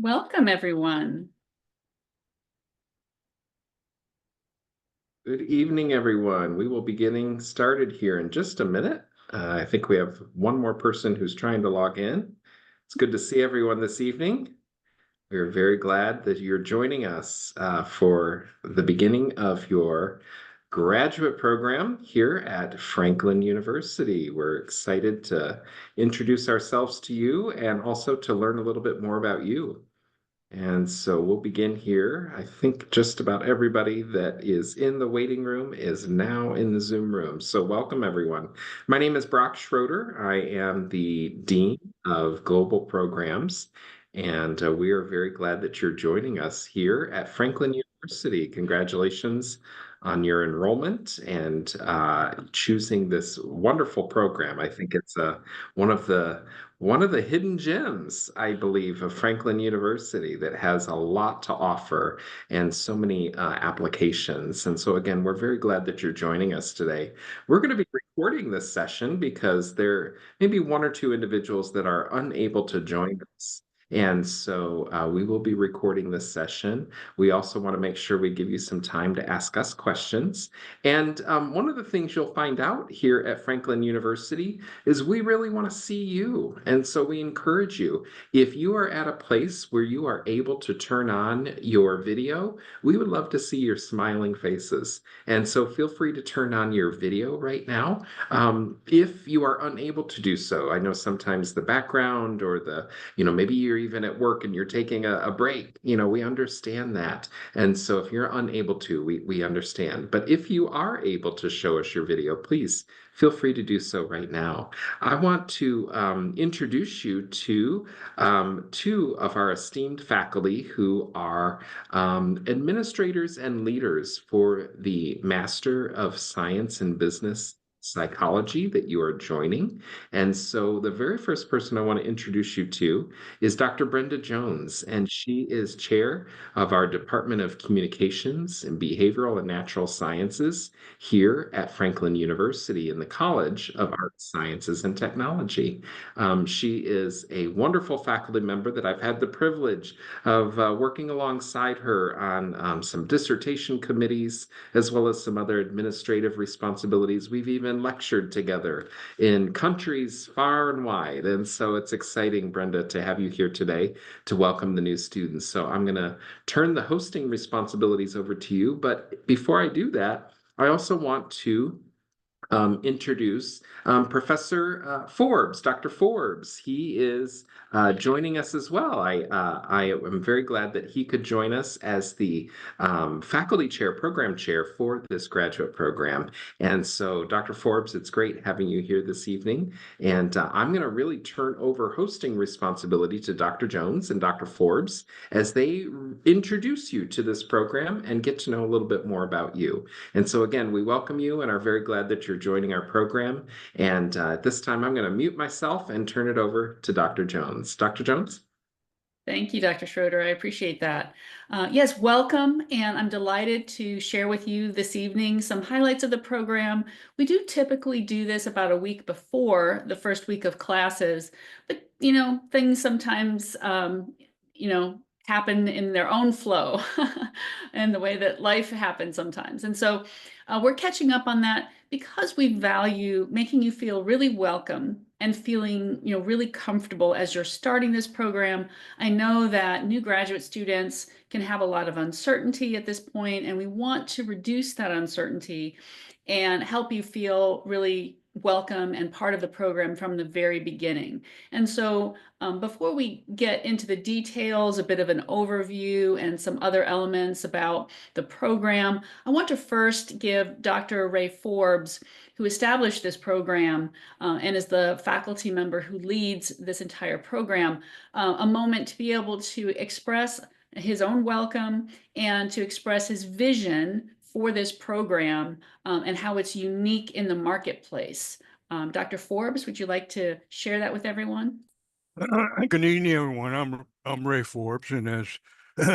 Welcome, everyone. Good evening, everyone. We will be getting started here in just a minute. I think we have one more person who's trying to log in. It's good to see everyone this evening. We're very glad that you're joining us for the beginning of your graduate program here at Franklin University. We're excited to introduce ourselves to you and also to learn a little bit more about you. And so we'll begin here. I think just about everybody that is in the waiting room is now in the Zoom room. So welcome, everyone. My name is Brock Schroeder. I am the Dean of Global Programs, and we are very glad that you're joining us here at Franklin University. Congratulations on your enrollment and choosing this wonderful program. I think it's one of the one of the hidden gems, I believe, of Franklin University that has a lot to offer and so many applications. And so, again, we're very glad that you're joining us today. We're going to be recording this session because there may be one or two individuals that are unable to join us. And so we will be recording this session. We also want to make sure we give you some time to ask us questions. And one of the things you'll find out here at Franklin University is we really want to see you. And so we encourage you, if you are at a place where you are able to turn on your video, we would love to see your smiling faces. And so feel free to turn on your video right now. If you are unable to do so, I know sometimes the background or maybe you're even at work and you're taking a break, we understand that. And so if you're unable to, we understand. But if you are able to show us your video, please feel free to do so right now. I want to introduce you to two of our esteemed faculty who are administrators and leaders for the Master of Science in Business Psychology that you are joining. And so the very first person I want to introduce you to is Dr. Brenda Jones, and she is chair of our Department of Communications and Behavioral and Natural Sciences here at Franklin University in the College of Arts, Sciences, and Technology. She is a wonderful faculty member that I've had the privilege of working alongside her on some dissertation committees, as well as some other administrative responsibilities. We've even lectured together in countries far and wide. And so it's exciting, Brenda, to have you here today to welcome the new students. So I'm going to turn the hosting responsibilities over to you. But before I do that, I also want to introduce Professor Forbes, Dr. Forbes. He is joining us as well. I am very glad that he could join us as the faculty chair, program chair for this graduate program. And so, Dr. Forbes, it's great having you here this evening. And I'm going to really turn over hosting responsibility to Dr. Jones and Dr. Forbes as they introduce you to this program and get to know a little bit more about you. And so, again, we welcome you and are very glad that you're joining our program. And at this time, I'm going to mute myself and turn it over to Dr. Jones. Dr. Jones? Thank you, Dr. Schroeder. I appreciate that. Yes, welcome, and I'm delighted to share with you this evening some highlights of the program. We do typically do this about a week before the first week of classes, but things sometimes happen in their own flow and the way that life happens sometimes. And so we're catching up on that because we value making you feel really welcome and feeling really comfortable as you're starting this program. I know that new graduate students can have a lot of uncertainty at this point, and we want to reduce that uncertainty and help you feel really welcome and part of the program from the very beginning. And so before we get into the details, a bit of an overview and some other elements about the program, I want to first give Dr. Ray Forbes, who established this program and is the faculty member who leads this entire program, a moment to be able to express his own welcome and to express his vision for this program and how it's unique in the marketplace. Dr. Forbes, would you like to share that with everyone? Good evening, everyone. I'm Ray Forbes, and as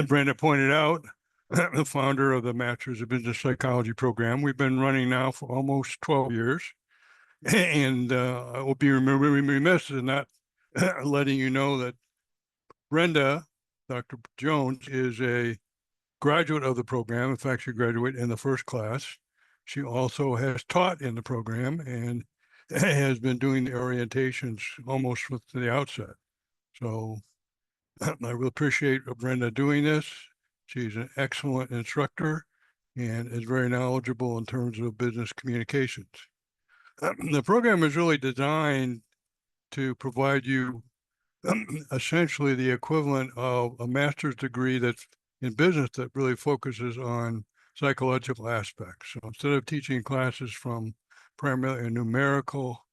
Brenda pointed out, the founder of the Masters of Business Psychology program. We've been running now for almost 12 years, and I will be remiss in not letting you know that Brenda Dr. Jones is a graduate of the program. In fact, she graduated in the first class. She also has taught in the program and has been doing the orientations almost from the outset. So I really appreciate Brenda doing this. She's an excellent instructor and is very knowledgeable in terms of business communications. The program is really designed to provide you essentially the equivalent of a master's degree that's in business that really focuses on psychological aspects. So instead of teaching classes from primarily a numerical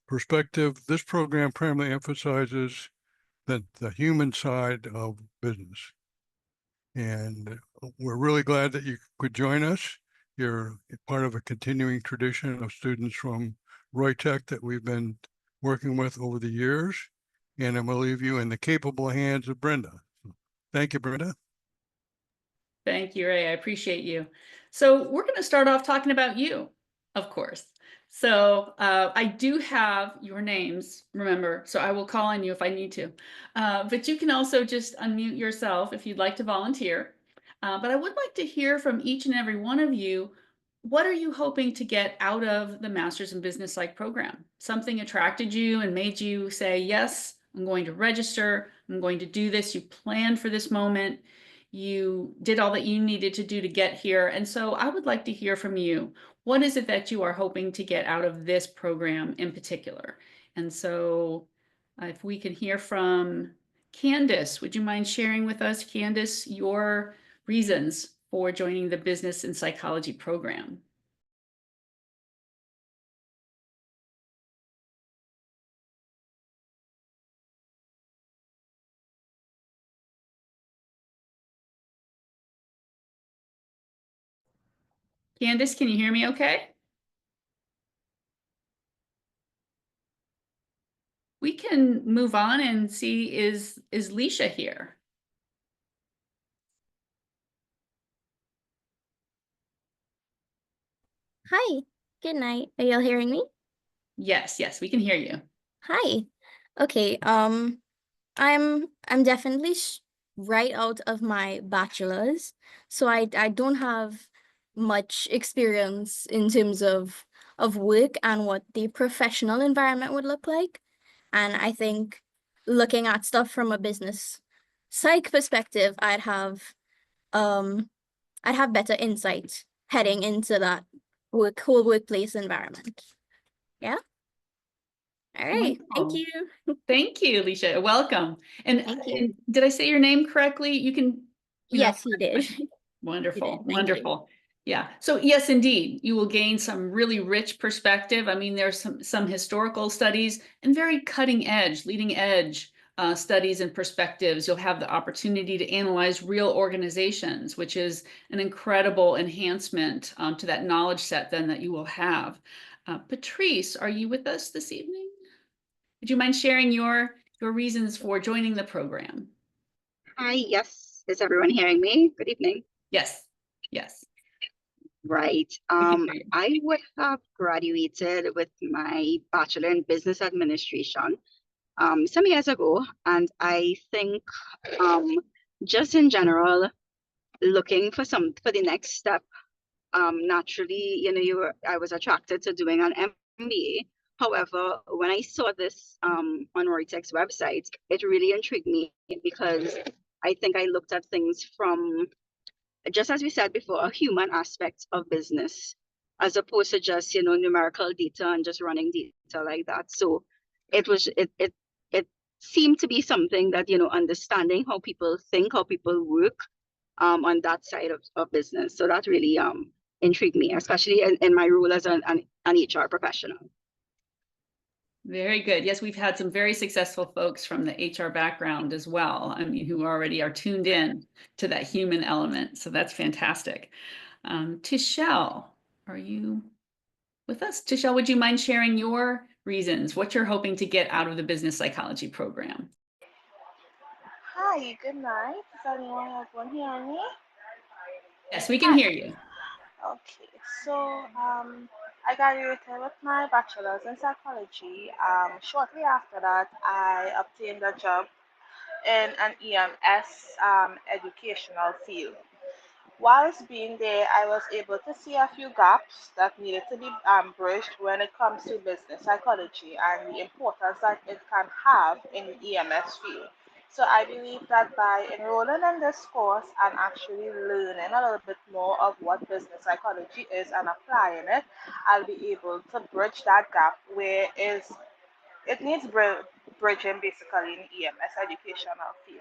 perspective, this program primarily emphasizes the human side of business. And we're really glad that you could join us. You're part of a continuing tradition of students from ROYTEC that we've been working with over the years. And I'm going to leave you in the capable hands of Brenda. Thank you, Brenda. Thank you, Ray. I appreciate you. So we're going to start off talking about you, of course. So I do have your names, remember, so I will call on you if I need to. But you can also just unmute yourself if you'd like to volunteer. But I would like to hear from each and every one of you. What are you hoping to get out of the Masters in Business Psych program? Something attracted you and made you say, yes, I'm going to register. I'm going to do this. You planned for this moment. You did all that you needed to do to get here. And so I would like to hear from you. What is it that you are hoping to get out of this program in particular? And so if we can hear from Candace, would you mind sharing with us, Candace, your reasons for joining the Business and Psychology program? Candace, can you hear me okay? We can move on and see, is Leisha here? Hi, good night. Are y'all hearing me? Yes, we can hear you. Hi. Okay, I'm definitely right out of my bachelor's, so I don't have much experience in terms of work and what the professional environment would look like. And I think looking at stuff from a business psych perspective, I'd have better insight heading into that whole workplace environment. Yeah. All right. Thank Wonderful. you. Thank you, Alicia. Welcome. And, Thank you. and did I say your name correctly? You can, Yes, you did. Wonderful, Thank you. wonderful. Yeah. So yes, indeed, you will gain some really rich perspective. I mean, there's some historical studies and very cutting edge, leading edge studies and perspectives. You'll have the opportunity to analyze real organizations, which is an incredible enhancement to that knowledge set then that you will have. Patrice, are you with us this evening? Would you mind sharing your reasons for joining the program? Hi, yes. Is everyone hearing me? Good evening. Yes. Right. I would have graduated with my bachelor in business administration some years ago, and I think just in general, looking for the next step. Naturally, I was attracted to doing an MBA. However, when I saw this on ROYTEC's website, it really intrigued me because I think I looked at things from, just as we said before, a human aspect of business, as opposed to just, numerical data and just running data like that. So it seemed to be something that, understanding how people think, how people work on that side of business. So that really intrigued me, especially in my role as an HR professional. Very good. Yes, we've had some very successful folks from the HR background as well. I mean, who already are tuned in to that human element. So that's fantastic. Tishelle, are you with us? Tishelle, would you mind sharing your reasons, what you're hoping to get out of the business psychology program? Hi, good night. Is everyone hearing me? Yes, we can hear you. Okay, so I graduated with my bachelor's in psychology. Shortly after that, I obtained a job in an EMS educational field. Whilst being there, I was able to see a few gaps that needed to be bridged when it comes to business psychology and the importance that it can have in the EMS field. So I believe that by enrolling in this course and actually learning a little bit more of what business psychology is and applying it, I'll be able to bridge that gap where is it needs bridging basically in EMS educational field.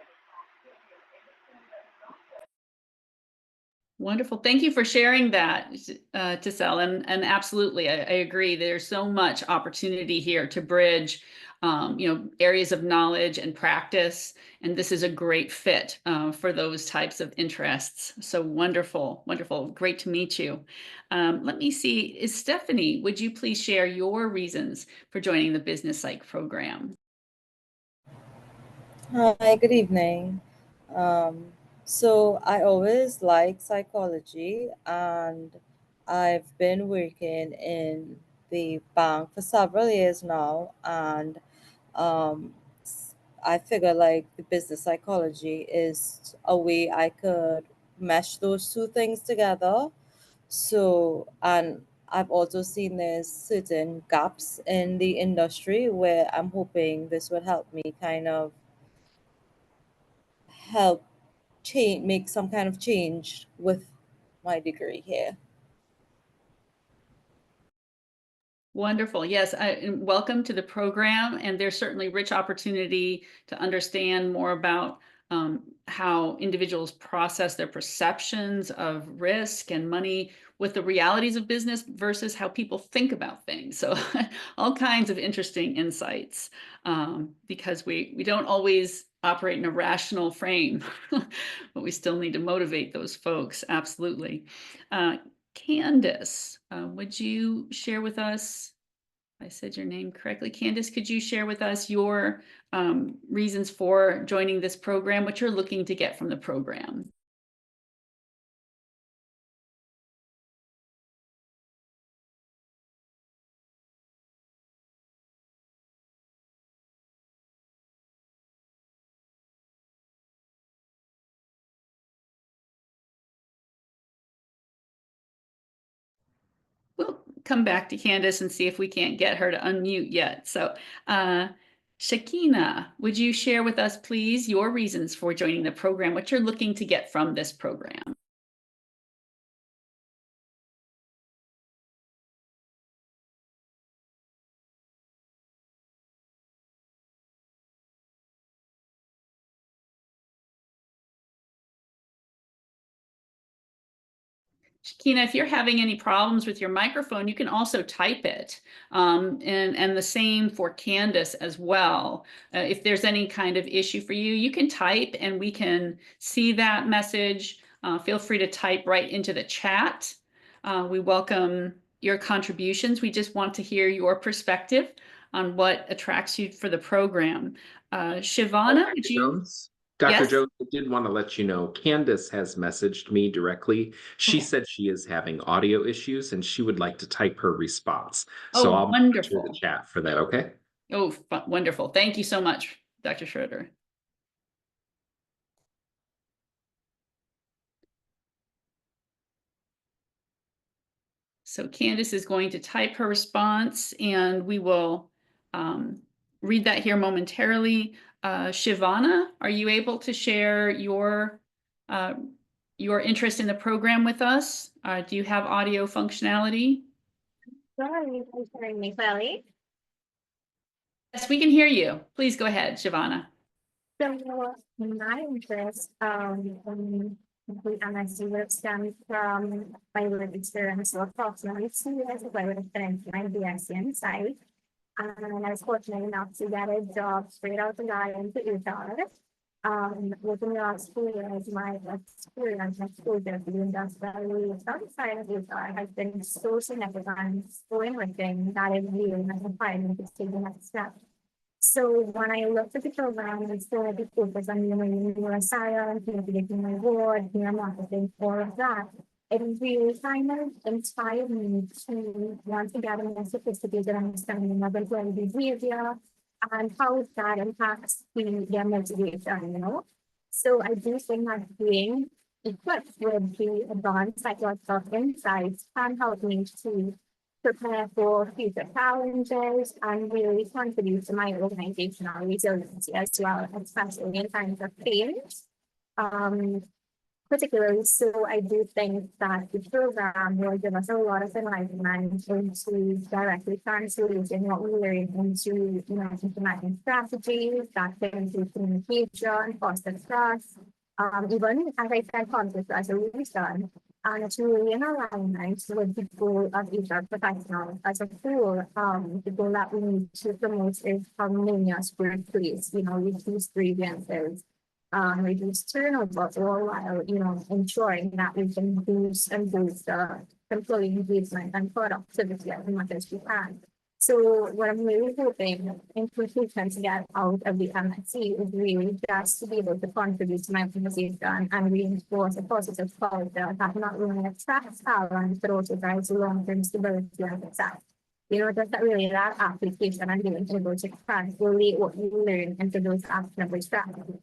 Wonderful. Thank you for sharing that, Tissel. And absolutely, I agree. There's so much opportunity here to bridge, areas of knowledge and practice. And this is a great fit for those types of interests. So wonderful, wonderful. Great to meet you. Let me see. Stephanie, would you please share your reasons for joining the Business Psych program? Hi, good evening. So I always like psychology, and I've been working in the bank for several years now, and um, I figure like the business psychology is a way I could mesh those two things together. So, and I've also seen there's certain gaps in the industry where I'm hoping this would help me kind of help change, make some kind of change with my degree here. Wonderful. Yes, and welcome to the program. And there's certainly rich opportunity to understand more about how individuals process their perceptions of risk and money with the realities of business versus how people think about things. So all kinds of interesting insights because we don't always operate in a rational frame, but we still need to motivate those folks. Absolutely. Candace, would you share with us, I said your name correctly, Candace, could you share with us your reasons for joining this program, what you're looking to get from the program? We'll come back to Candace and see if we can't get her to unmute yet. So Shakina, would you share with us, please, your reasons for joining the program, what you're looking to get from this program? Shakina, if you're having any problems with your microphone, you can also type it. And the same for Candace as well. If there's any kind of issue for you, you can type and we can see that message. Feel free to type right into the chat. We welcome your contributions. We just want to hear your perspective on what attracts you for the program. Shivana, would you? Dr. Yes? Jones, I did want to let you know, Candace has messaged me directly. She Okay. said she is having audio issues and she would like to type her response. Oh, So I'll monitor the wonderful. chat for that, okay? Oh, wonderful. Thank you so much, Dr. Schroeder. So Candace is going to type her response and we will read that here momentarily. Shivana, are you able to share your interest in the program with us? Do you have audio functionality? Sorry, you can hear me clearly. Yes, we can hear you. Please go ahead, Shivana. So my interest in complete MSc would stem from my lived experience. So approximately 2 years ago, I would have finished my BSc in Psych. And I was fortunate enough to get a job straight out the line into HR. Within the last 2 years, my experience and exposure to the industrial side of HR has been so significant, so enriching that it really has inspired me to take the next step. So when I looked at the program, I still had to focus on neuroscience, human reward, neuromarketing, all of that. It really kind of inspired me to want to get a more sophisticated understanding of employee behavior and how that impacts their motivation, you know. So I do think that being equipped with the advanced psychological insights can help me to prepare for future challenges and really contribute to my organizational resiliency as well, especially in times of change. Um, Particularly, so I do think that the program will give us a lot of enlightenment into directly translating what we learn into, you know, implementing strategies that can improve communication, foster trust, even as I said, conflict resolution. And it's really in alignment with the goal of HR professionals as a whole. The goal that we need to promote is harmonious workplace, you know, reduce grievances, reduce turnover, all while, you know, ensuring that we can boost employee engagement and productivity as much as we can. So what I'm really hoping institutions to get out of the MSC is really just to be able to contribute to my organization and reinforce a positive culture that not only attracts talent, but also drives long-term stability and success. You know, just that really that application and being able to translate what you learn into those actionable strategies.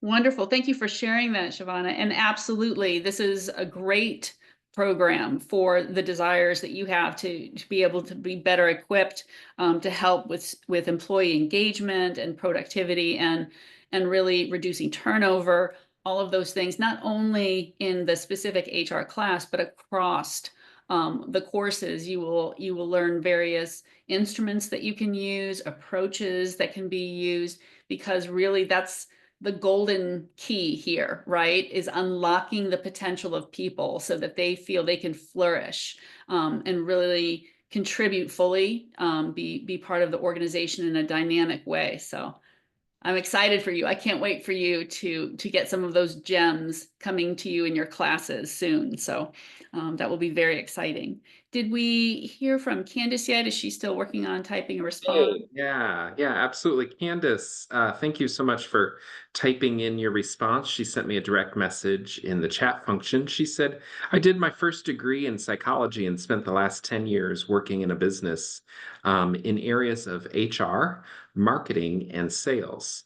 Wonderful. Thank you for sharing that, Shavana. And absolutely, this is a great program for the desires that you have to be able to be better equipped to help with employee engagement and productivity and really reducing turnover, all of those things, not only in the specific HR class, but across the courses. You will learn various instruments that you can use, approaches that can be used, because really that's the golden key here, right, is unlocking the potential of people so that they feel they can flourish and really contribute fully, be part of the organization in a dynamic way. So I'm excited for you. I can't wait for you to get some of those gems coming to you in your classes soon. So that will be very exciting. Did we hear from Candace yet? Is she still working on typing a response? Yeah, absolutely. Candace, thank you so much for typing in your response. She sent me a direct message in the chat function. She said, I did my first degree in psychology and spent the last 10 years working in a business in areas of HR, marketing, and sales.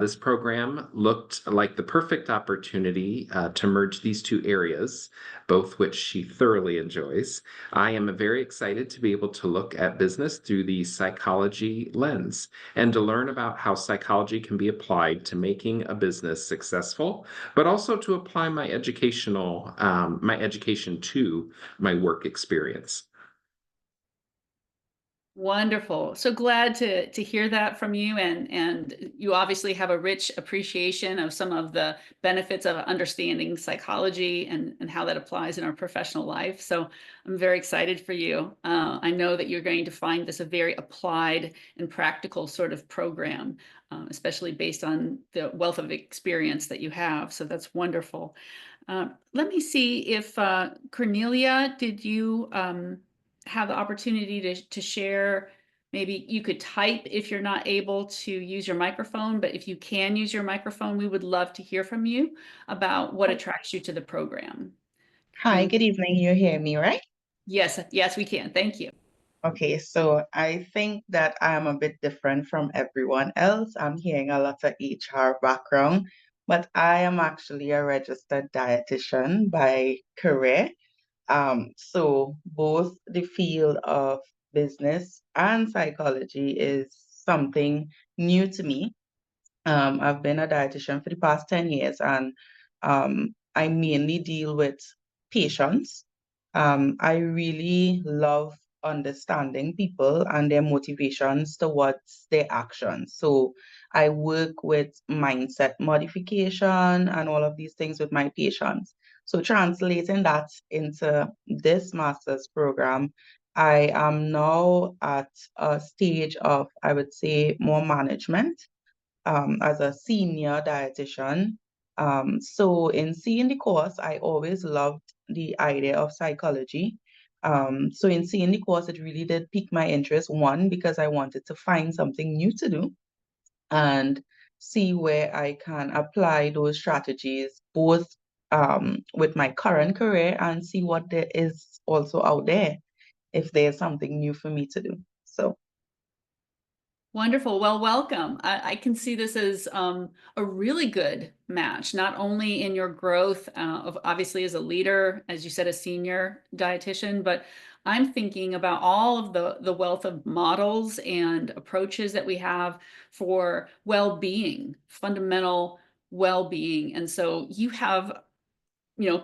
This program looked like the perfect opportunity to merge these two areas, both which she thoroughly enjoys. I am very excited to be able to look at business through the psychology lens and to learn about how psychology can be applied to making a business successful, but also to apply my education to my work experience. Wonderful. So glad to hear that from you, and you obviously have a rich appreciation of some of the benefits of understanding psychology and how that applies in our professional life. So I'm very excited for you. I know that you're going to find this a very applied and practical sort of program, especially based on the wealth of experience that you have. So that's wonderful. Let me see if Cornelia, did you have the opportunity to share? Maybe you could type if you're not able to use your microphone, but if you can use your microphone, we would love to hear from you about what attracts you to the program. Hi, good evening. You hear me, right? Yes, we can. Thank you. Okay, so I think that I'm a bit different from everyone else. I'm hearing a lot of HR background, but I am actually a registered dietitian by career. So both the field of business and psychology is something new to me. I've been a dietitian for the past 10 years, and I mainly deal with patients. I really love understanding people and their motivations towards their actions. So I work with mindset modification and all of these things with my patients. So translating that into this master's program, I am now at a stage of, I would say, more management as a senior dietitian. So in seeing the course, I always loved the idea of psychology. So in seeing the course, it really did pique my interest. One, because I wanted to find something new to do and see where I can apply those strategies, both with my current career and see what there is also out there if there's something new for me to do. So Wonderful. Well, welcome. I can see this as a really good match, not only in your growth of obviously as a leader, as you said, a senior dietitian, but I'm thinking about all of the wealth of models and approaches that we have for well-being, fundamental well-being. And so you have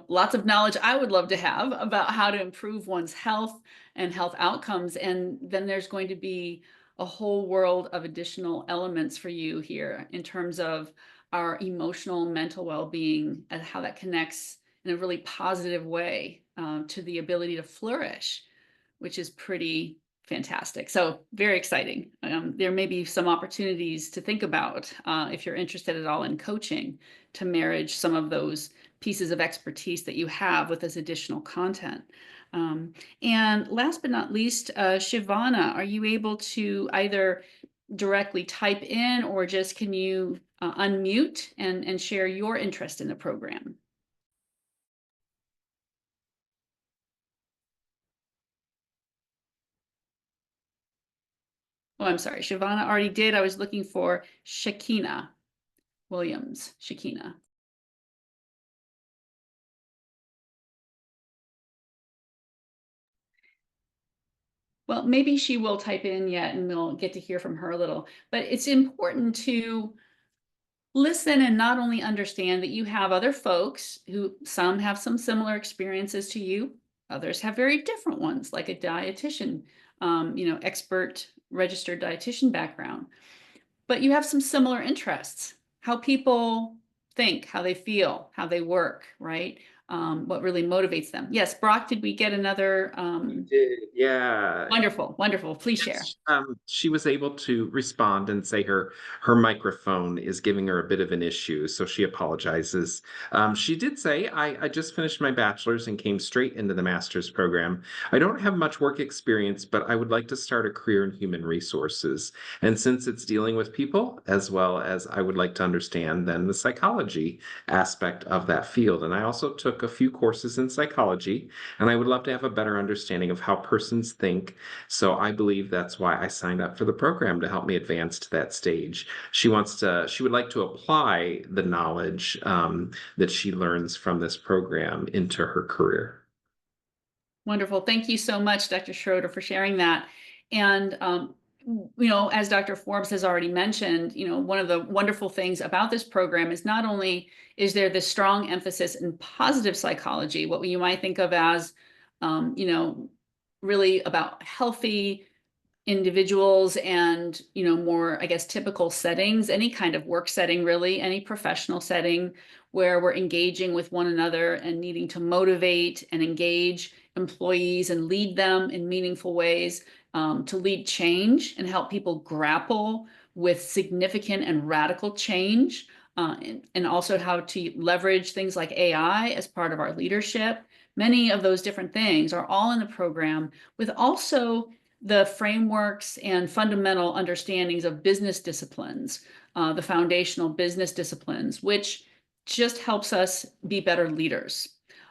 lots of knowledge I would love to have about how to improve one's health and health outcomes. And then there's going to be a whole world of additional elements for you here in terms of our emotional, mental well-being and how that connects in a really positive way to the ability to flourish, which is pretty fantastic. So very exciting. There may be some opportunities to think about if you're interested at all in coaching to marriage some of those pieces of expertise that you have with this additional content. And last but not least, Shivana, are you able to either directly type in or just can you unmute and share your interest in the program? Oh, I'm sorry. Shivana already did. I was looking for Shakina Williams. Shakina. Well, maybe she will type in yet and we'll get to hear from her a little. But it's important to listen and not only understand that you have other folks who some have some similar experiences to you, others have very different ones, like a dietitian, expert registered dietitian background. But you have some similar interests, how people think, how they feel, how they work, right? What really motivates them. Yes, Brock, did we get another? Yeah. Wonderful, wonderful. Please share. Yes, she was able to respond and say her microphone is giving her a bit of an issue, so she apologizes. She did say, I just finished my bachelor's and came straight into the master's program. I don't have much work experience, but I would like to start a career in human resources. And since it's dealing with people, as well as I would like to understand then the psychology aspect of that field. And I also took a few courses in psychology, and I would love to have a better understanding of how persons think, so I believe that's why I signed up for the program to help me advance to that stage. She would like to apply the knowledge that she learns from this program into her career. Wonderful. Thank you so much, Dr. Schroeder, for sharing that. And, as Dr. Forbes has already mentioned, one of the wonderful things about this program is not only is there this strong emphasis in positive psychology, what you might think of as, really about healthy individuals and more, I guess, typical settings, any kind of work setting, really any professional setting where we're engaging with one another and needing to motivate and engage employees and lead them in meaningful ways, to lead change and help people grapple with significant and radical change, and also how to leverage things like AI as part of our leadership. Many of those different things are all in the program, with also the frameworks and fundamental understandings of business disciplines, the foundational business disciplines, which just helps us be better leaders.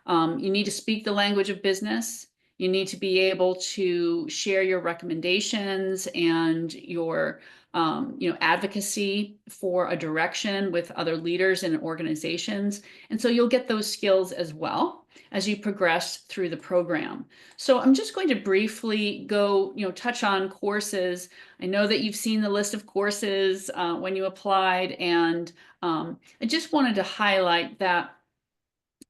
You need to speak the language of business. You need to be able to share your recommendations and your advocacy for a direction with other leaders and organizations. And so you'll get those skills as well as you progress through the program. So I'm just going to briefly go, touch on courses. I know that you've seen the list of courses when you applied, and I just wanted to highlight that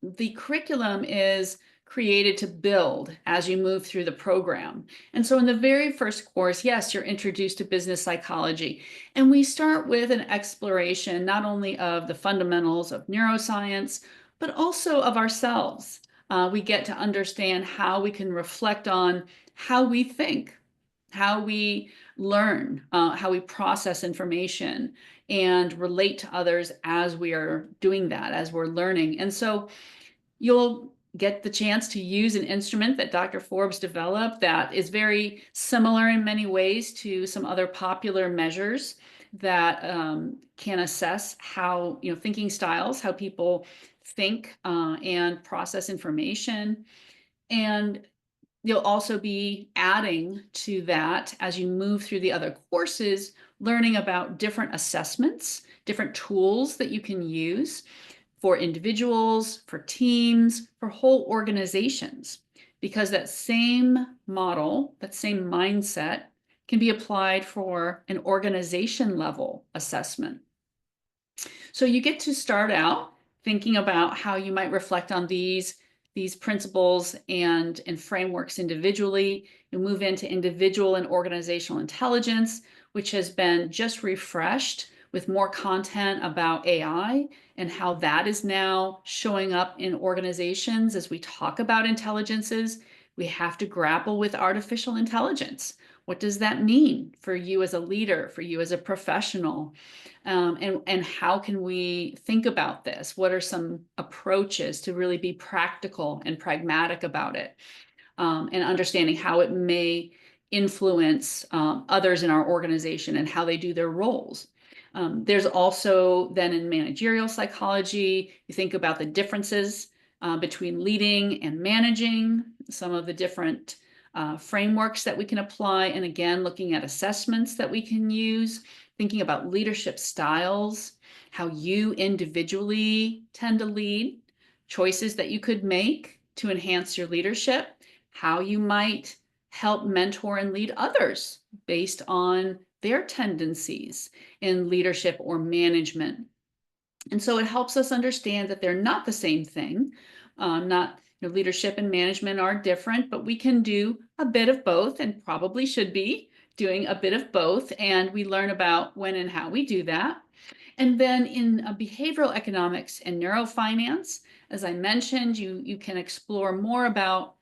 the curriculum is created to build as you move through the program. And so in the very first course, yes, you're introduced to business psychology. And we start with an exploration not only of the fundamentals of neuroscience, but also of ourselves. We get to understand how we can reflect on how we think, how we learn, how we process information and relate to others as we are doing that, as we're learning. And so you'll get the chance to use an instrument that Dr. Forbes developed that is very similar in many ways to some other popular measures that can assess how, thinking styles, how people think and process information. And you'll also be adding to that as you move through the other courses, learning about different assessments, different tools that you can use for individuals, for teams, for whole organizations, because that same model, that same mindset can be applied for an organization level assessment. So you get to start out thinking about how you might reflect on these principles and frameworks individually. You move into individual and organizational intelligence, which has been just refreshed with more content about AI and how that is now showing up in organizations. As we talk about intelligences, we have to grapple with artificial intelligence. What does that mean for you as a leader, for you as a professional? And how can we think about this? What are some approaches to really be practical and pragmatic about it, and understanding how it may influence others in our organization and how they do their roles? There's also then in managerial psychology, you think about the differences between leading and managing, some of the different frameworks that we can apply, and again, looking at assessments that we can use, thinking about leadership styles, how you individually tend to lead, choices that you could make to enhance your leadership, how you might help mentor and lead others based on their tendencies in leadership or management. And so it helps us understand that they're not the same thing. Leadership and management are different, but we can do a bit of both and probably should be doing a bit of both. And we learn about when and how we do that. And then in behavioral economics and neurofinance, as I mentioned, you can explore more about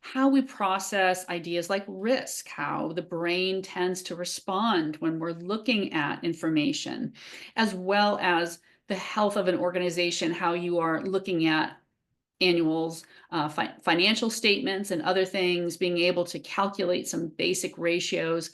how we process ideas like risk, how the brain tends to respond when we're looking at information, as well as the health of an organization, how you are looking at annuals, financial statements and other things, being able to calculate some basic ratios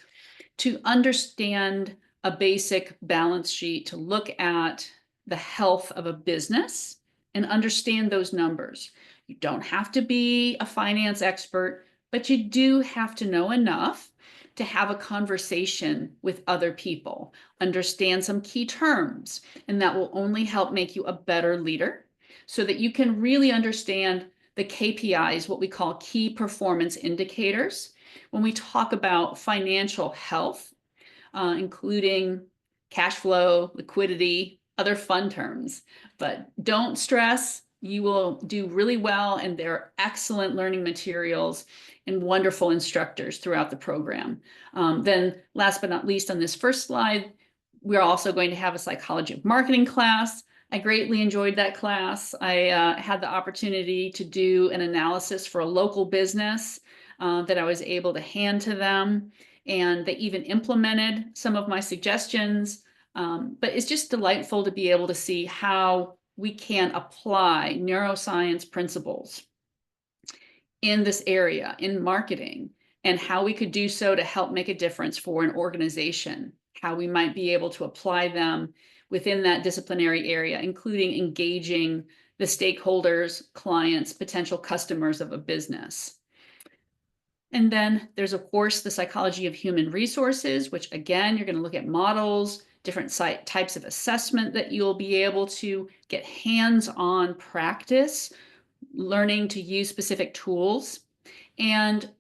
to understand a basic balance sheet, to look at the health of a business and understand those numbers. You don't have to be a finance expert, but you do have to know enough to have a conversation with other people, understand some key terms, and that will only help make you a better leader so that you can really understand the KPIs, what we call key performance indicators. When we talk about financial health, including cash flow, liquidity, other fun terms, but don't stress. You will do really well, and there are excellent learning materials and wonderful instructors throughout the program. Then last but not least on this first slide, we're also going to have a psychology of marketing class. I greatly enjoyed that class. I had the opportunity to do an analysis for a local business that I was able to hand to them, and they even implemented some of my suggestions. But it's just delightful to be able to see how we can apply neuroscience principles in this area, in marketing, and how we could do so to help make a difference for an organization, how we might be able to apply them within that disciplinary area, including engaging the stakeholders, clients, potential customers of a business. And then there's, of course, the psychology of human resources, which again, you're going to look at models, different types of assessment that you'll be able to get hands-on practice, learning to use specific tools. And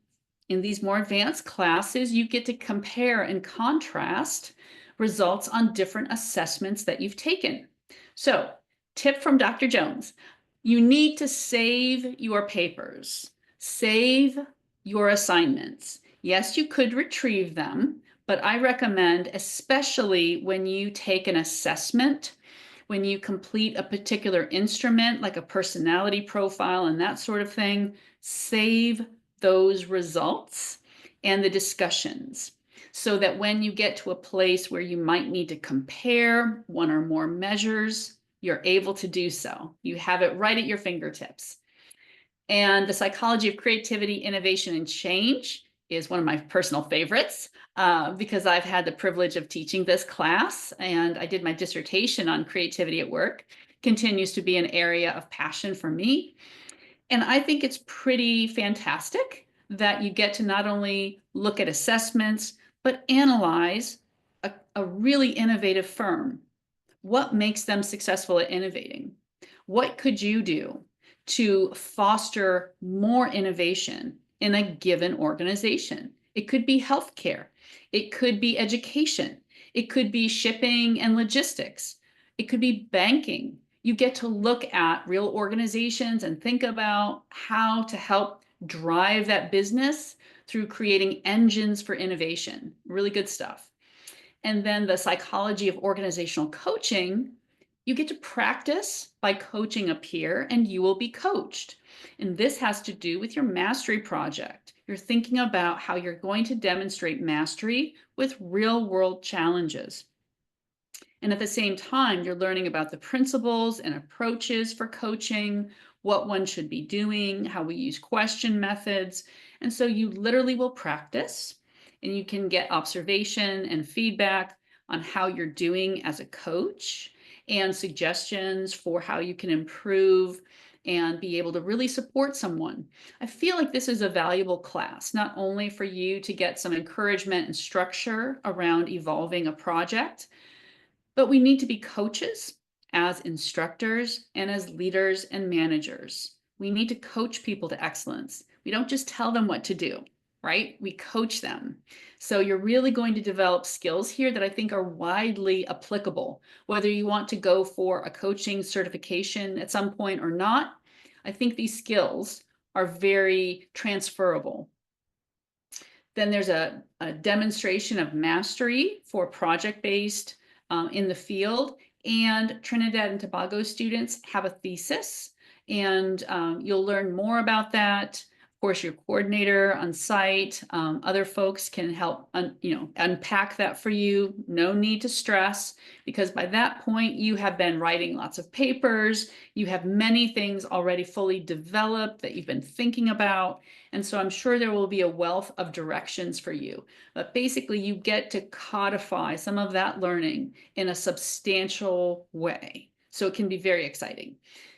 in these more advanced classes, you get to compare and contrast results on different assessments that you've taken. So, tip from Dr. Jones, you need to save your papers, save your assignments. Yes, you could retrieve them, but I recommend, especially when you take an assessment, when you complete a particular instrument like a personality profile and that sort of thing, save those results and the discussions so that when you get to a place where you might need to compare one or more measures, you're able to do so. You have it right at your fingertips. And the psychology of creativity, innovation, and change is one of my personal favorites because I've had the privilege of teaching this class, and I did my dissertation on creativity at work. Continues to be an area of passion for me. And I think it's pretty fantastic that you get to not only look at assessments, but analyze a really innovative firm. What makes them successful at innovating? What could you do to foster more innovation in a given organization? It could be healthcare. It could be education. It could be shipping and logistics. It could be banking. You get to look at real organizations and think about how to help drive that business through creating engines for innovation. Really good stuff. And then the psychology of organizational coaching, you get to practice by coaching a peer and you will be coached. And this has to do with your mastery project. You're thinking about how you're going to demonstrate mastery with real world challenges. And at the same time, you're learning about the principles and approaches for coaching, what one should be doing, how we use question methods. And so you literally will practice and you can get observation and feedback on how you're doing as a coach and suggestions for how you can improve and be able to really support someone. I feel like this is a valuable class, not only for you to get some encouragement and structure around evolving a project, but we need to be coaches as instructors and as leaders and managers. We need to coach people to excellence. We don't just tell them what to do, right? We coach them. So you're really going to develop skills here that I think are widely applicable, whether you want to go for a coaching certification at some point or not. I think these skills are very transferable. Then there's a demonstration of mastery for project-based in the field, and Trinidad and Tobago students have a thesis, and you'll learn more about that. Of course, your coordinator on site, other folks can help unpack that for you. No need to stress, because by that point you have been writing lots of papers, you have many things already fully developed that you've been thinking about, and so I'm sure there will be a wealth of directions for you. But basically, you get to codify some of that learning in a substantial way. So it can be very exciting.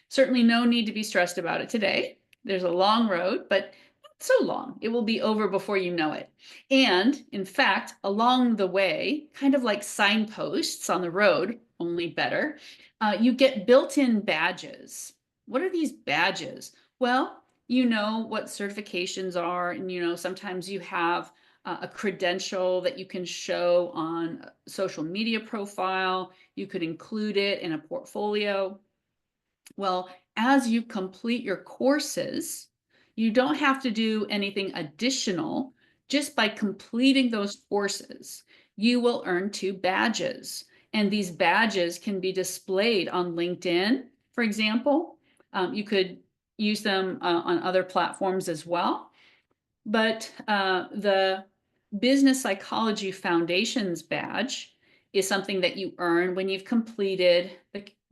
Certainly no need to be stressed about it today. There's a long road, but not so long. It will be over before you know it. And in fact, along the way, kind of like signposts on the road, only better, you get built-in badges. What are these badges? Well, you know what certifications are, and sometimes you have a credential that you can show on a social media profile. You could include it in a portfolio. Well, as you complete your courses, you don't have to do anything additional. Just by completing those courses, you will earn 2 badges. And these badges can be displayed on LinkedIn, for example. You could use them on other platforms as well. But the Business Psychology Foundations badge is something that you earn when you've completed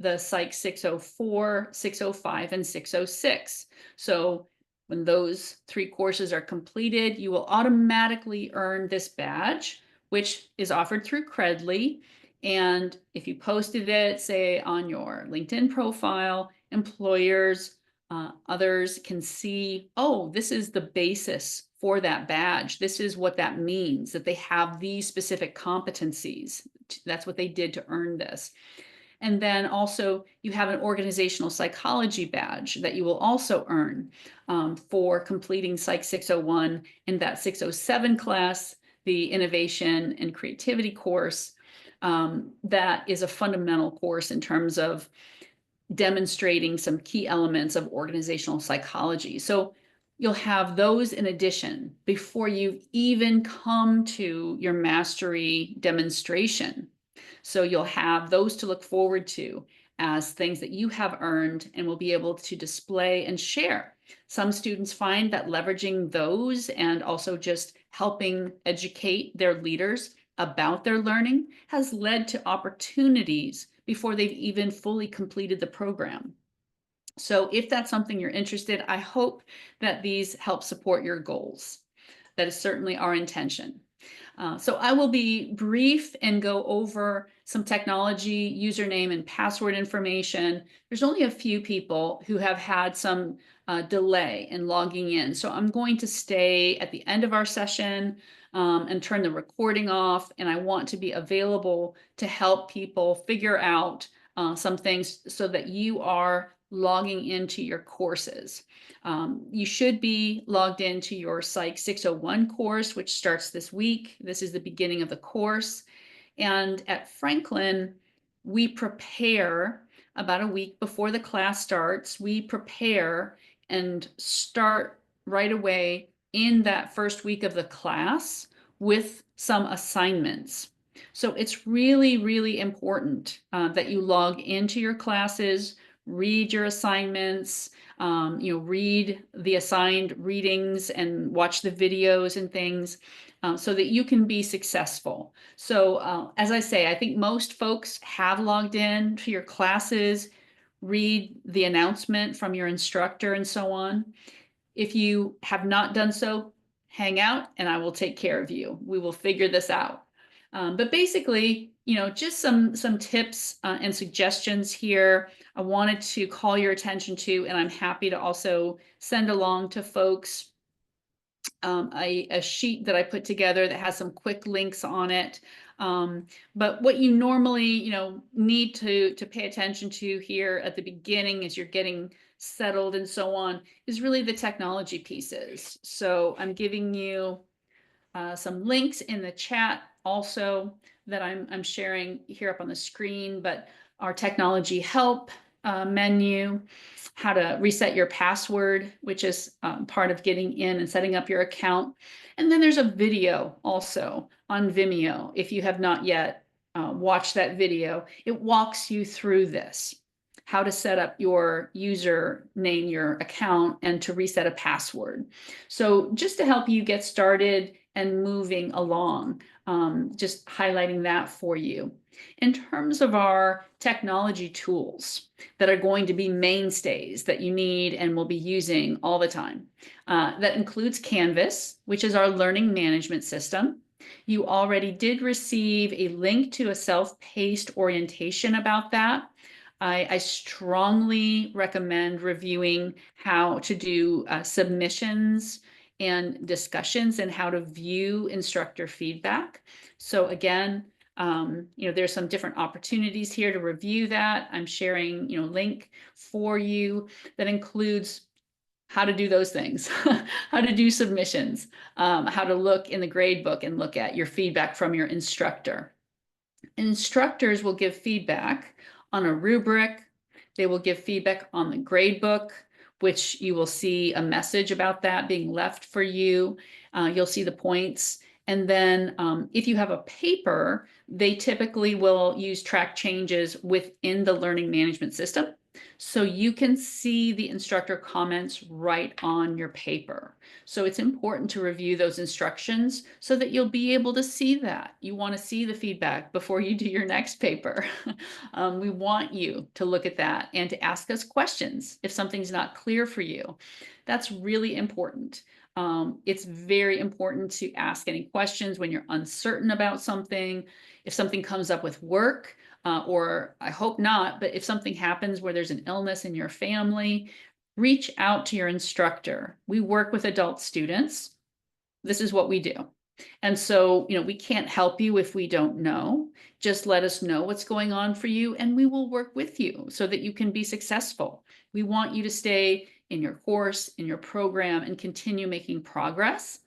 the Psych 604, 605, and 606. So when those 3 courses are completed, you will automatically earn this badge, which is offered through Credly. And if you posted it, say, on your LinkedIn profile, employers, others can see, oh, this is the basis for that badge. This is what that means, that they have these specific competencies. That's what they did to earn this. And then also you have an organizational psychology badge that you will also earn for completing Psych 601 and that 607 class, the innovation and creativity course. That is a fundamental course in terms of demonstrating some key elements of organizational psychology. So you'll have those in addition before you even come to your mastery demonstration. So you'll have those to look forward to as things that you have earned and will be able to display and share. Some students find that leveraging those and also just helping educate their leaders about their learning has led to opportunities before they've even fully completed the program. So if that's something you're interested, I hope that these help support your goals. That is certainly our intention. So I will be brief and go over some technology, username and password information. There's only a few people who have had some delay in logging in. So I'm going to stay at the end of our session and turn the recording off. And I want to be available to help people figure out some things so that you are logging into your courses. You should be logged into your Psych 601 course, which starts this week. This is the beginning of the course. And at Franklin, we prepare about a week before the class starts. We prepare and start right away in that first week of the class with some assignments. So it's really, really important that you log into your classes, read your assignments, read the assigned readings and watch the videos and things so that you can be successful. So as I say, I think most folks have logged in to your classes, read the announcement from your instructor and so on. If you have not done so, hang out and I will take care of you. We will figure this out. But basically, just some tips and suggestions here I wanted to call your attention to, and I'm happy to also send along to folks a sheet that I put together that has some quick links on it. But what you normally, need to pay attention to here at the beginning as you're getting settled and so on is really the technology pieces. So I'm giving you some links in the chat also that I'm sharing here up on the screen, but our technology help menu, how to reset your password, which is part of getting in and setting up your account. And then there's a video also on Vimeo. If you have not yet watched that video, it walks you through this, how to set up your username, your account, and to reset a password. So just to help you get started and moving along, just highlighting that for you. In terms of our technology tools that are going to be mainstays that you need and will be using all the time, that includes Canvas, which is our learning management system. You already did receive a link to a self-paced orientation about that. I strongly recommend reviewing how to do submissions and discussions and how to view instructor feedback. So again, there's some different opportunities here to review that. I'm sharing, link for you that includes how to do those things, how to do submissions, how to look in the grade book and look at your feedback from your instructor. Instructors will give feedback on a rubric. They will give feedback on the grade book, which you will see a message about that being left for you. You'll see the points. And then if you have a paper, they typically will use track changes within the learning management system. So you can see the instructor comments right on your paper. So it's important to review those instructions so that you'll be able to see that. You want to see the feedback before you do your next paper. We want you to look at that and to ask us questions if something's not clear for you. That's really important. It's very important to ask any questions when you're uncertain about something. If something comes up with work, or I hope not, but if something happens where there's an illness in your family, reach out to your instructor. We work with adult students. This is what we do. And so, we can't help you if we don't know. Just let us know what's going on for you and we will work with you so that you can be successful. We want you to stay in your course, in your program, and continue making progress.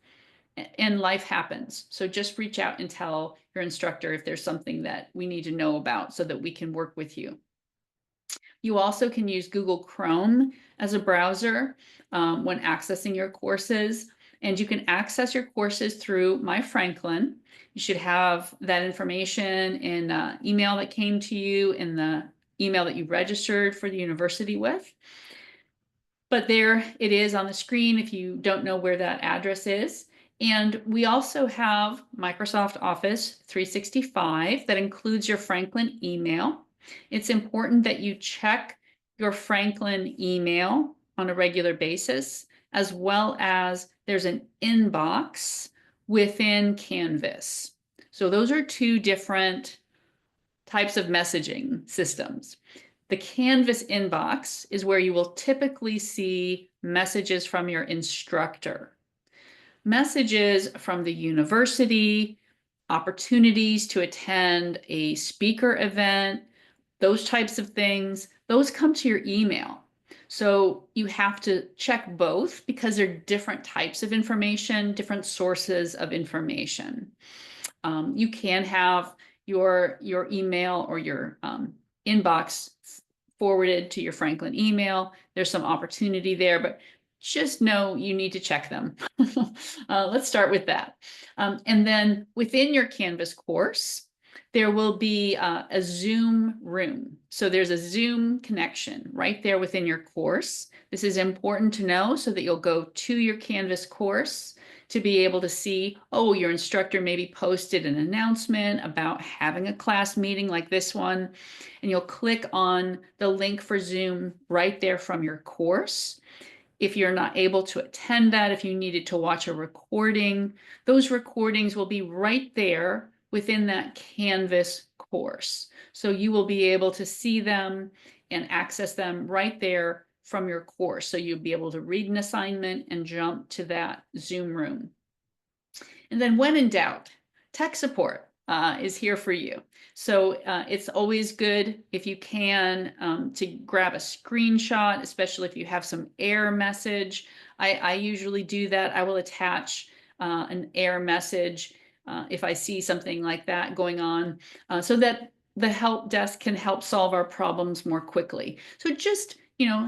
And life happens. So just reach out and tell your instructor if there's something that we need to know about so that we can work with you. You also can use Google Chrome as a browser when accessing your courses. And you can access your courses through My Franklin. You should have that information in an email that came to you in the email that you registered for the university with. But there it is on the screen if you don't know where that address is. And we also have Microsoft Office 365 that includes your Franklin email. It's important that you check your Franklin email on a regular basis, as well as there's an inbox within Canvas. So those are two different types of messaging systems. The Canvas inbox is where you will typically see messages from your instructor, messages from the university, opportunities to attend a speaker event, those types of things, those come to your email. So you have to check both because they're different types of information, different sources of information. You can have your email or your inbox forwarded to your Franklin email. There's some opportunity there, but just know you need to check them. Let's start with that. And then within your Canvas course, there will be a Zoom room. So there's a Zoom connection right there within your course. This is important to know so that you'll go to your Canvas course to be able to see, oh, your instructor maybe posted an announcement about having a class meeting like this one, and you'll click on the link for Zoom right there from your course. If you're not able to attend that, if you needed to watch a recording, those recordings will be right there within that Canvas course. So you will be able to see them and access them right there from your course. So you'll be able to read an assignment and jump to that Zoom room. And then when in doubt, tech support is here for you. So it's always good if you can to grab a screenshot, especially if you have some error message. I usually do that. I will attach an error message if I see something like that going on so that the help desk can help solve our problems more quickly. So just,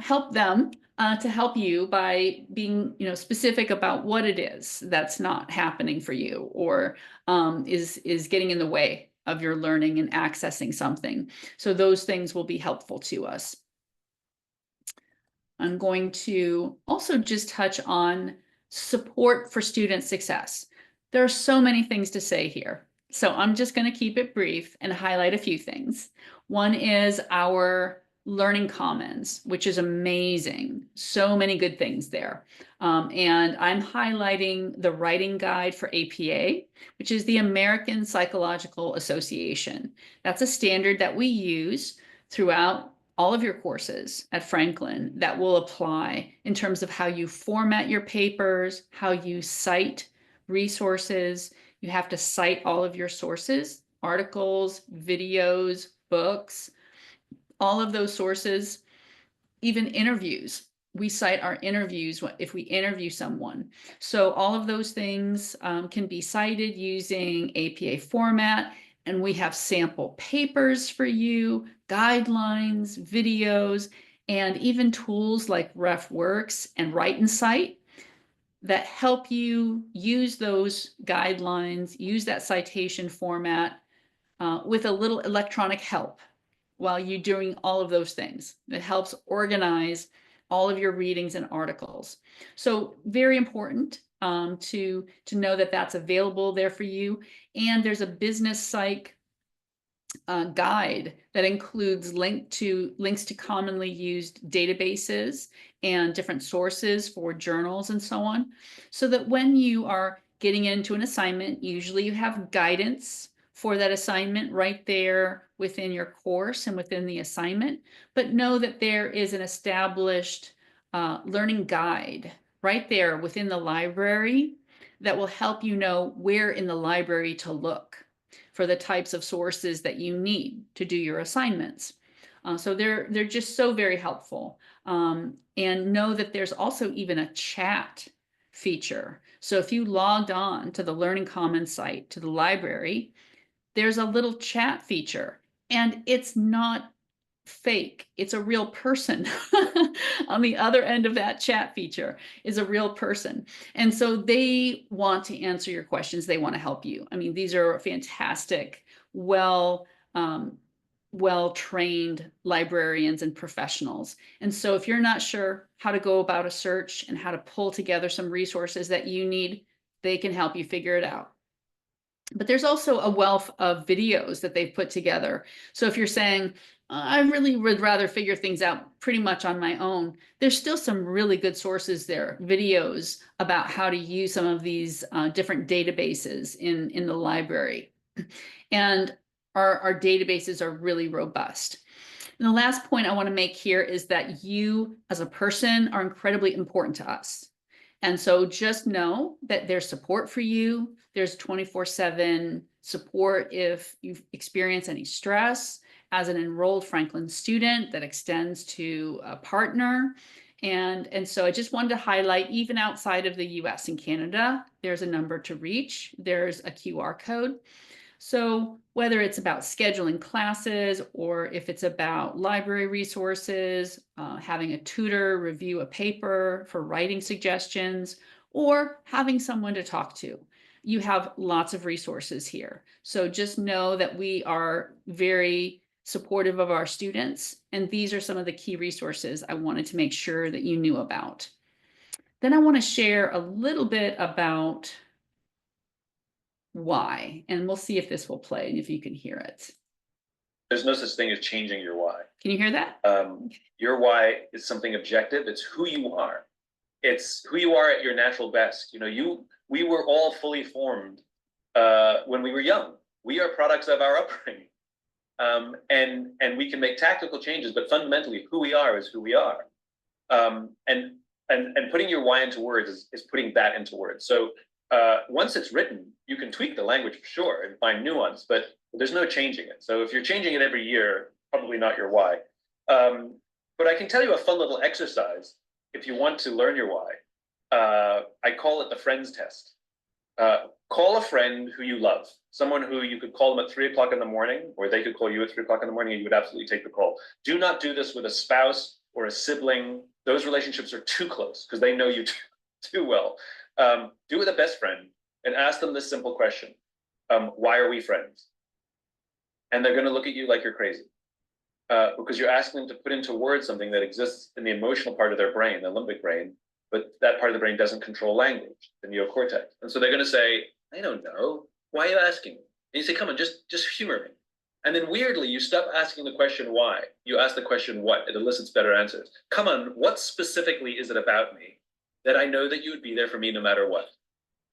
help them to help you by being, specific about what it is that's not happening for you or is getting in the way of your learning and accessing something. So those things will be helpful to us. I'm going to also just touch on support for student success. There are so many things to say here. So I'm just going to keep it brief and highlight a few things. One is our Learning Commons, which is amazing. So many good things there. And I'm highlighting the writing guide for APA, which is the American Psychological Association. That's a standard that we use throughout all of your courses at Franklin that will apply in terms of how you format your papers, how you cite resources. You have to cite all of your sources, articles, videos, books, all of those sources, even interviews. We cite our interviews if we interview someone. So all of those things can be cited using APA format. And we have sample papers for you, guidelines, videos, and even tools like RefWorks and Write and Cite that help you use those guidelines, use that citation format with a little electronic help while you're doing all of those things. It helps organize all of your readings and articles. So very important to know that that's available there for you. And there's a business psych guide that includes links to commonly used databases and different sources for journals and so on, so that when you are getting into an assignment, usually you have guidance for that assignment right there within your course and within the assignment, but know that there is an established learning guide right there within the library that will help you know where in the library to look for the types of sources that you need to do your assignments. So they're just so very helpful. And know that there's also even a chat feature. So if you logged on to the Learning Commons site, to the library, there's a little chat feature, and it's not fake. It's a real person. On the other end of that chat feature is a real person. And so they want to answer your questions. They want to help you. I mean, these are fantastic, well-trained librarians and professionals. And so if you're not sure how to go about a search and how to pull together some resources that you need, they can help you figure it out. But there's also a wealth of videos that they've put together. So if you're saying, I really would rather figure things out pretty much on my own, there's still some really good sources there, videos about how to use some of these different databases in the library. And our databases are really robust. And the last point I want to make here is that you as a person are incredibly important to us. And so just know that there's support for you. There's 24/7 support if you experience any stress. As an enrolled Franklin student, that extends to a partner. And so I just wanted to highlight, even outside of the US and Canada, there's a number to reach. There's a QR code. So whether it's about scheduling classes or if it's about library resources, having a tutor review a paper for writing suggestions, or having someone to talk to, you have lots of resources here. So just know that we are very supportive of our students, and these are some of the key resources I wanted to make sure that you knew about. Then I want to share a little bit about why, and we'll see if this will play and if you can hear it. There's no such thing as changing your why. Can you hear that? Your why is something objective. It's who you are. It's who you are at your natural best. We were all fully formed when we were young. We are products of our upbringing. And we can make tactical changes, but fundamentally who we are is who we are. And putting your why into words is putting that into words. So once it's written, you can tweak the language for sure and find nuance, but there's no changing it. So if you're changing it every year, probably not your why. But I can tell you a fun little exercise if you want to learn your why. I call it the friends test. Call a friend who you love, someone who you could call them at 3 o'clock in the morning, or they could call you at 3 o'clock in the morning, and you would absolutely take the call. Do not do this with a spouse or a sibling. Those relationships are too close because they know you too well. Do it with a best friend and ask them this simple question. Why are we friends? And they're going to look at you like you're crazy because you're asking them to put into words something that exists in the emotional part of their brain, the limbic brain, but that part of the brain doesn't control language, the neocortex. And so they're going to say, I don't know. Why are you asking me? And you say, come on, just humor me. And then weirdly, you stop asking the question why. You ask the question what. It elicits better answers. Come on, what specifically is it about me that I know that you would be there for me no matter what?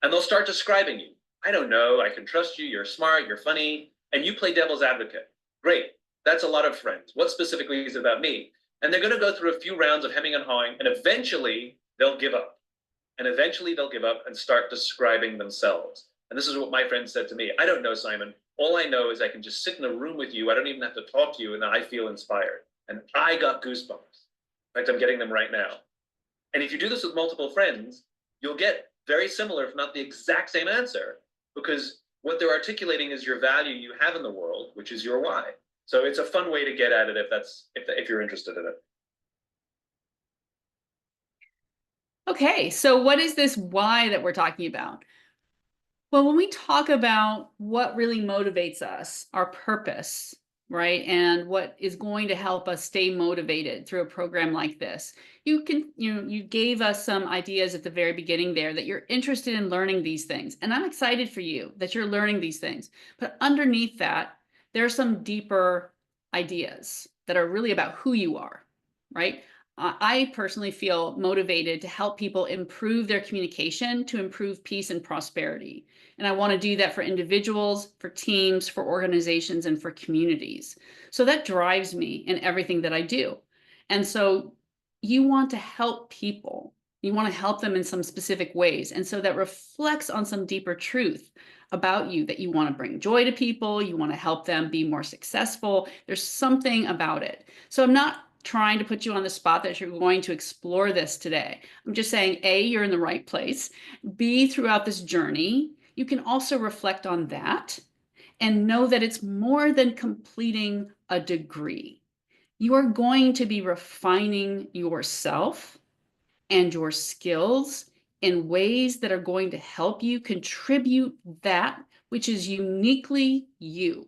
And they'll start describing you. I don't know. I can trust you. You're smart. You're funny. And you play devil's advocate. Great. That's a lot of friends. What specifically is it about me? And they're going to go through a few rounds of hemming and hawing, and eventually they'll give up. And eventually they'll give up and start describing themselves. And this is what my friend said to me. I don't know, Simon. All I know is I can just sit in a room with you. I don't even have to talk to you, and I feel inspired. And I got goosebumps. In fact, I'm getting them right now. And if you do this with multiple friends, you'll get very similar, if not the exact same answer, because what they're articulating is your value you have in the world, which is your why. So it's a fun way to get at it if you're interested in it. Okay, so what is this why that we're talking about? Well, when we talk about what really motivates us, our purpose, right, and what is going to help us stay motivated through a program like this, you gave us some ideas at the very beginning there that you're interested in learning these things. And I'm excited for you that you're learning these things. But underneath that, there are some deeper ideas that are really about who you are, right? I personally feel motivated to help people improve their communication, to improve peace and prosperity. And I want to do that for individuals, for teams, for organizations, and for communities. So that drives me in everything that I do. And so you want to help people. You want to help them in some specific ways. And so that reflects on some deeper truth about you, that you want to bring joy to people. You want to help them be more successful. There's something about it. So I'm not trying to put you on the spot that you're going to explore this today. I'm just saying, A, you're in the right place. B, throughout this journey, you can also reflect on that and know that it's more than completing a degree. You are going to be refining yourself and your skills in ways that are going to help you contribute that which is uniquely you.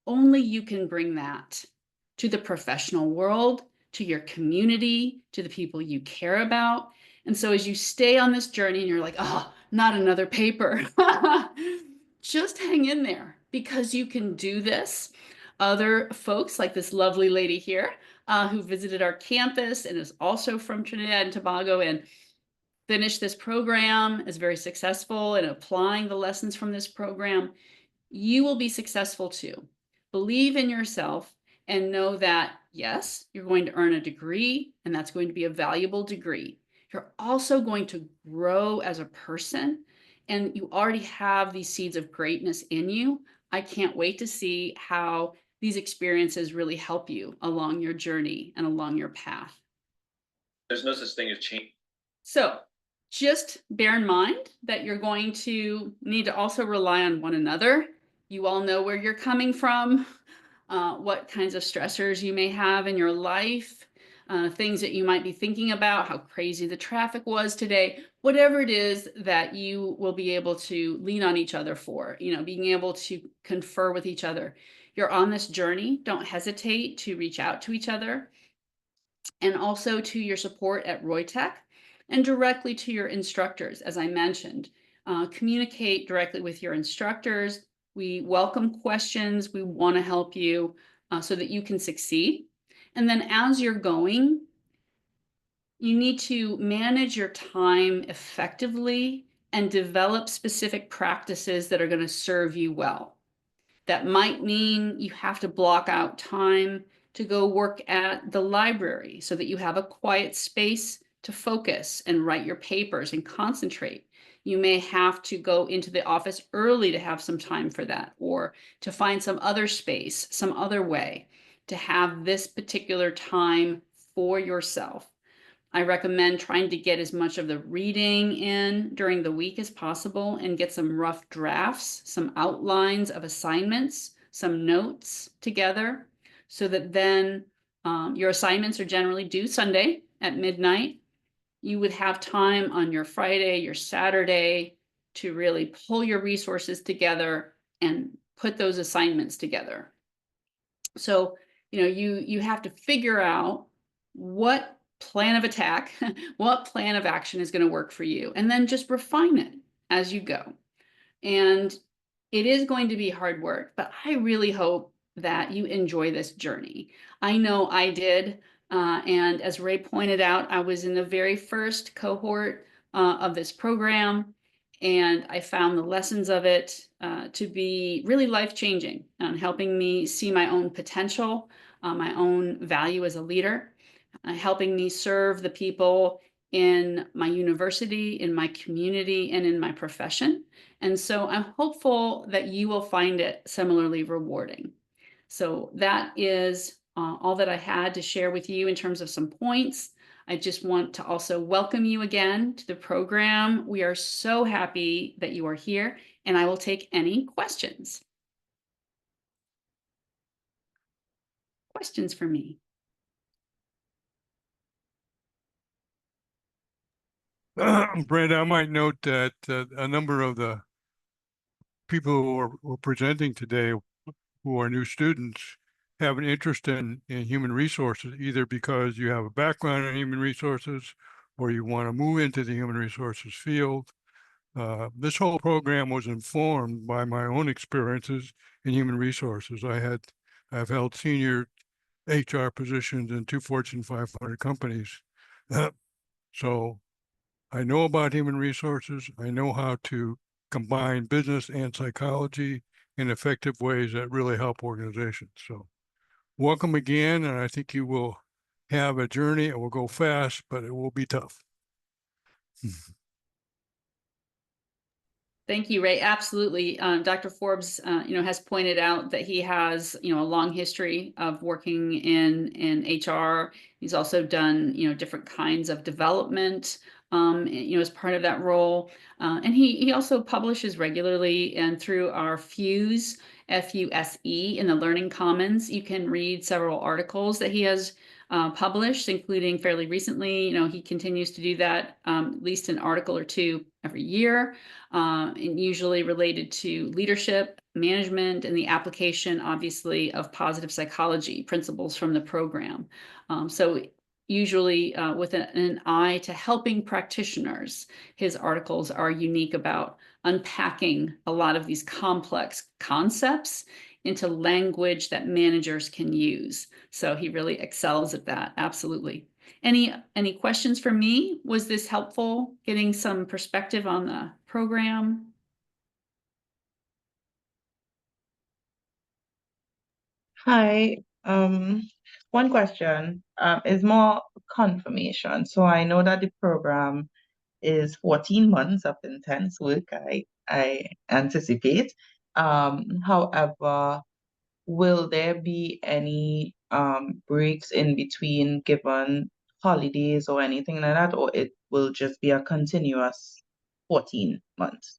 Only you can bring that to the professional world, to your community, to the people you care about. And so as you stay on this journey and you're like, oh, not another paper, just hang in there because you can do this. Other folks, like this lovely lady here, who visited our campus and is also from Trinidad and Tobago and finished this program, is very successful in applying the lessons from this program. You will be successful too. Believe in yourself and know that, yes, you're going to earn a degree, and that's going to be a valuable degree. You're also going to grow as a person, and you already have these seeds of greatness in you. I can't wait to see how these experiences really help you along your journey and along your path. There's no such thing as change. So just bear in mind that you're going to need to also rely on one another. You all know where you're coming from, what kinds of stressors you may have in your life, things that you might be thinking about, how crazy the traffic was today, whatever it is that you will be able to lean on each other for, being able to confer with each other. You're on this journey. Don't hesitate to reach out to each other, and also to your support at ROYTEC, and directly to your instructors, as I mentioned. Communicate directly with your instructors. We welcome questions. We want to help you so that you can succeed. And then as you're going, you need to manage your time effectively and develop specific practices that are going to serve you well. That might mean you have to block out time to go work at the library so that you have a quiet space to focus and write your papers and concentrate. You may have to go into the office early to have some time for that, or to find some other space, some other way to have this particular time for yourself. I recommend trying to get as much of the reading in during the week as possible and get some rough drafts, some outlines of assignments, some notes together, so that then your assignments are generally due Sunday at midnight. You would have time on your Friday, your Saturday to really pull your resources together and put those assignments together. So, you have to figure out what plan of attack, what plan of action is going to work for you, and then just refine it as you go. And it is going to be hard work, but I really hope that you enjoy this journey. I know I did. And as Ray pointed out, I was in the very first cohort of this program, and I found the lessons of it to be really life-changing and helping me see my own potential, my own value as a leader, helping me serve the people in my university, in my community, and in my profession. And so I'm hopeful that you will find it similarly rewarding. So that is all that I had to share with you in terms of some points. I just want to also welcome you again to the program. We are so happy that you are here, and I will take any questions. Questions for me? Brenda, I might note that a number of the people who were presenting today, who are new students, have an interest in human resources, either because you have a background in human resources or you want to move into the human resources field. This whole program was informed by my own experiences in human resources. I've held senior HR positions in 2 Fortune 500 companies. So I know about human resources. I know how to combine business and psychology in effective ways that really help organizations. So welcome again, and I think you will have a journey. It will go fast, but it will be tough. Thank you, Ray. Absolutely. Dr. Forbes, has pointed out that he has, a long history of working in HR. He's also done, different kinds of development, as part of that role. And he also publishes regularly, and through our Fuse, FUSE, in the Learning Commons, you can read several articles that he has published, including fairly recently. He continues to do that, at least an article or two every year, and usually related to leadership, management, and the application, obviously, of positive psychology principles from the program. So usually with an eye to helping practitioners. His articles are unique about unpacking a lot of these complex concepts into language that managers can use. So he really excels at that, absolutely. Any questions for me? Was this helpful, getting some perspective on the program? Hi, one question is more confirmation. So I know that the program is 14 months of intense work, I anticipate. However, will there be any breaks in between given holidays or anything like that, or it will just be a continuous 14 months?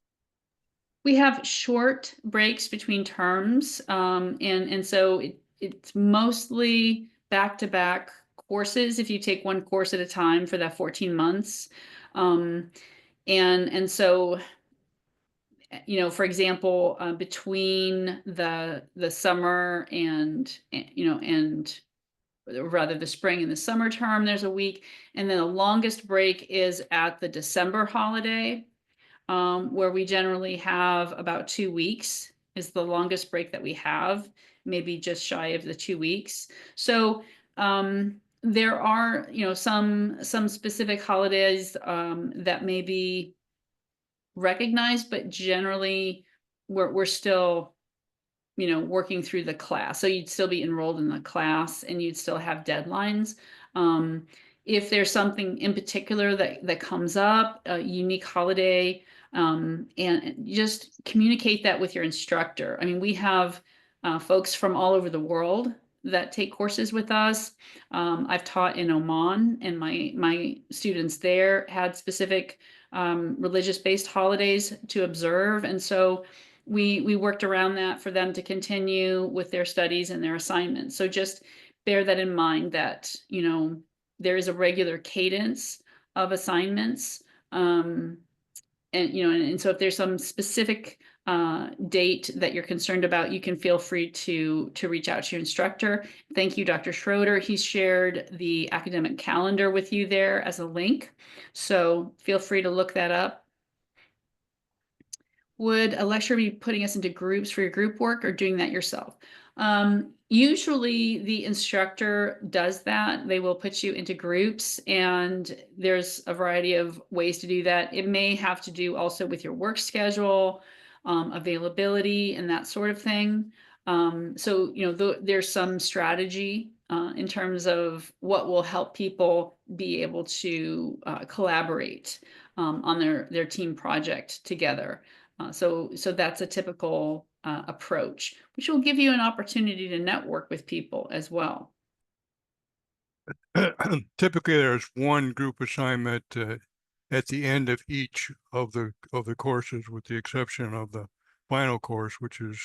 We have short breaks between terms, and so it's mostly back-to-back courses if you take one course at a time for that 14 months. And so, you know, for example, between the summer and rather the spring and the summer term, there's a week, and then the longest break is at the December holiday, where we generally have about 2 weeks is the longest break that we have, maybe just shy of the 2 weeks. So there are, you know, some specific holidays that may be recognized, but generally we're still, you know, working through the class. So you'd still be enrolled in the class and you'd still have deadlines. If there's something in particular that comes up, a unique holiday, and just communicate that with your instructor. I mean, we have folks from all over the world that take courses with us. I've taught in Oman, and my students there had specific religious-based holidays to observe, and so we worked around that for them to continue with their studies and their assignments. So just bear that in mind that, you know, there is a regular cadence of assignments. And, you know, and so if there's some specific date that you're concerned about, you can feel free to reach out to your instructor. Thank you, Dr. Schroeder. He's shared the academic calendar with you there as a link. So feel free to look that up. Would a lecturer be putting us into groups for your group work or doing that yourself? Usually the instructor does that. They will put you into groups, and there's a variety of ways to do that. It may have to do also with your work schedule, availability, and that sort of thing. So, you know, there's some strategy in terms of what will help people be able to collaborate on their team project together. So that's a typical approach, which will give you an opportunity to network with people as well. Typically, there's one group assignment at the end of each of the courses, with the exception of the final course, which is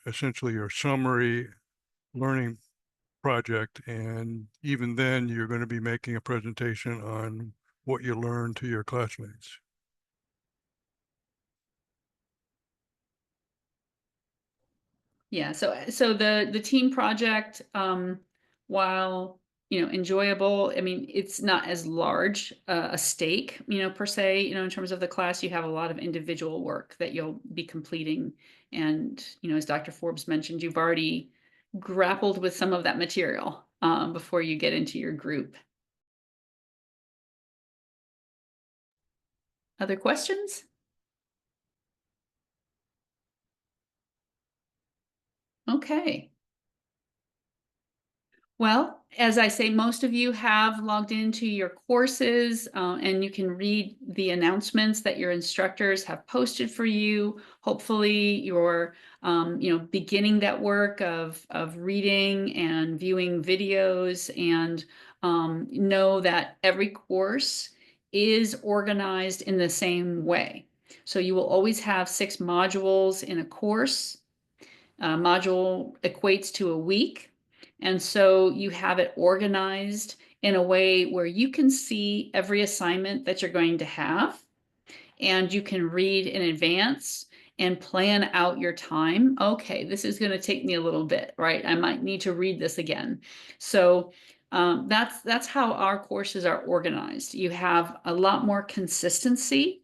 essentially your summary learning project. And even then, you're going to be making a presentation on what you learned to your classmates. Yeah, so the team project, while, you know, enjoyable, I mean, it's not as large a stake, you know, per se, you know, in terms of the class. You have a lot of individual work that you'll be completing. And, you know, as Dr. Forbes mentioned, you've already grappled with some of that material before you get into your group. Other questions? Okay. Well, as I say, most of you have logged into your courses, and you can read the announcements that your instructors have posted for you. Hopefully you're, you know, beginning that work of reading and viewing videos, and know that every course is organized in the same way. So you will always have 6 modules in a course. Module equates to a week. And so you have it organized in a way where you can see every assignment that you're going to have, and you can read in advance and plan out your time. Okay, this is going to take me a little bit, right? I might need to read this again. So That's how our courses are organized. You have a lot more consistency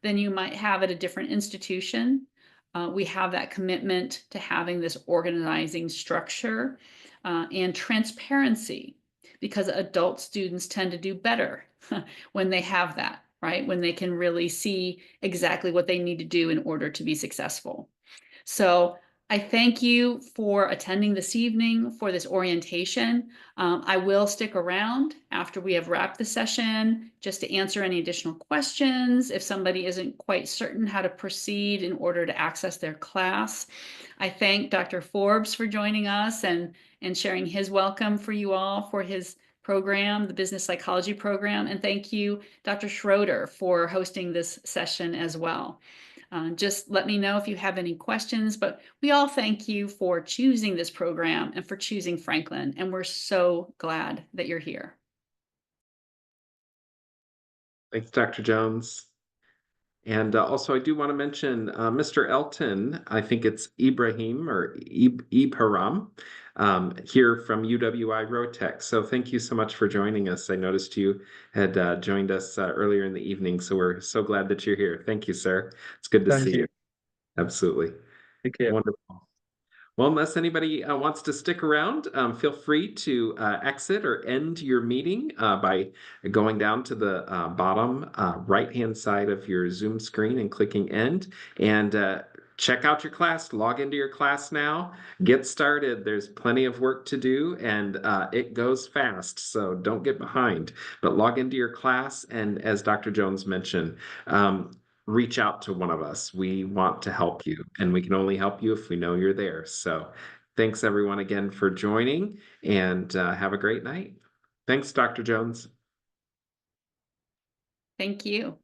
than you might have at a different institution. We have that commitment to having this organizing structure and transparency, because adult students tend to do better when they have that, right? When they can really see exactly what they need to do in order to be successful. So I thank you for attending this evening for this orientation. I will stick around after we have wrapped the session just to answer any additional questions if somebody isn't quite certain how to proceed in order to access their class. I thank Dr. Forbes for joining us and sharing his welcome for you all for his program, the business psychology program. And thank you, Dr. Schroeder, for hosting this session as well. Just let me know if you have any questions, but we all thank you for choosing this program and for choosing Franklin, and we're so glad that you're here. Thanks, Dr. Jones. And also, I do want to mention Mr. Elton, I think it's Ibrahim or Iparam, here from UWI ROYTEC. So thank you so much for joining us. I noticed you had joined us earlier in the evening, so we're so glad that you're here. Thank you, sir. It's good to see you. Absolutely. Take care. Wonderful. Well, unless anybody wants to stick around, feel free to exit or end your meeting by going down to the bottom right-hand side of your Zoom screen and clicking end. And check out your class, log into your class now, get started. There's plenty of work to do, and it goes fast, so don't get behind. But log into your class, and as Dr. Jones mentioned, reach out to one of us. We want to help you, and we can only help you if we know you're there. So thanks everyone again for joining, and have a great night. Thanks, Dr. Jones. Thank you.